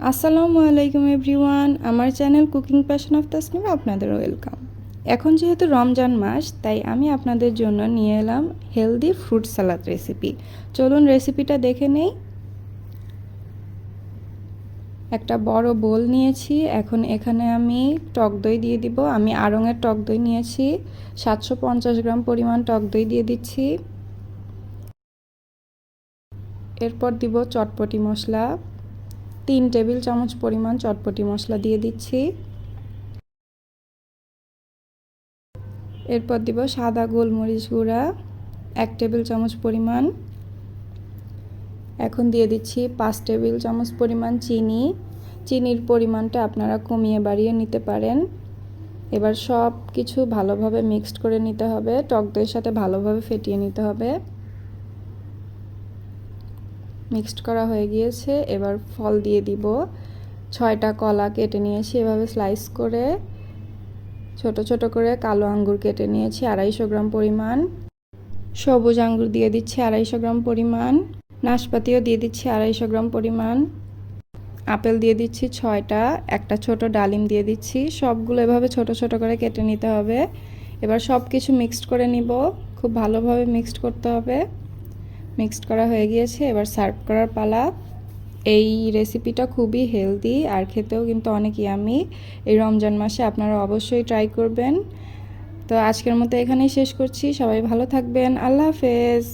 আসসালামু আলাইকুম এভরিওয়ান, আমার চ্যানেল কুকিং প্যাশন অফ তাসনিমে আপনাদের ওয়েলকাম। এখন যেহেতু রমজান মাস, তাই আমি আপনাদের জন্য নিয়ে এলাম হেলদি ফ্রুট সালাদ রেসিপি। চলুন রেসিপিটা দেখে নেই। একটা বড় বোল নিয়েছি, এখন এখানে আমি টক দই দিয়ে দিব। আমি আড়ংয়ের টক দই নিয়েছি, 750 গ্রাম পরিমাণ টক দই দিয়ে দিচ্ছি। এরপর দিব চটপটি মশলা, 3 টেবিল চামচ পরিমাণ চটপটি মশলা দিয়ে দিচ্ছি। এরপর দিব সাদা গোলমরিচ গুঁড়া 1 টেবিল চামচ পরিমাণ। এখন দিয়ে দিচ্ছি 5 টেবিল চামচ পরিমাণ চিনি। চিনির পরিমাণটা আপনারা কমিয়ে বাড়িয়ে নিতে পারেন। এবার সব কিছু ভালোভাবে মিক্সড করে নিতে হবে, টক দইয়ের সাথে ভালোভাবে ফেটিয়ে নিতে হবে। মিক্সড করা হয়ে গিয়েছে, এবার ফল দিয়ে দিব। 6টা কলা কেটে নিয়েছি এভাবে স্লাইস করে, ছোট ছোট করে কালো আঙ্গুর কেটে নিয়েছি 250 গ্রাম পরিমাণ। সবুজ আঙ্গুর দিয়ে দিচ্ছি 250 গ্রাম পরিমাণ। নাশপাতিও দিয়ে দিচ্ছি 250 গ্রাম পরিমাণ। আপেল দিয়ে দিচ্ছি 6টা, একটা ছোট ডালিম দিয়ে দিচ্ছি। সবগুলো এভাবে ছোট ছোট করে কেটে নিতে হবে। এবার সব কিছু মিক্সড করে নিব, খুব ভালোভাবে মিক্সড করতে হবে। মিক্সড করা হয়ে গিয়েছে, এবার সার্ভ করার পালা। এই রেসিপিটা খুবই হেলদি আর খেতেও কিন্তু অনেক ইয়ামি। এই রমজান মাসে আপনারা অবশ্যই ট্রাই করবেন। তো আজকের মতো এখানেই শেষ করছি। সবাই ভালো থাকবেন। আল্লাহ হাফেজ।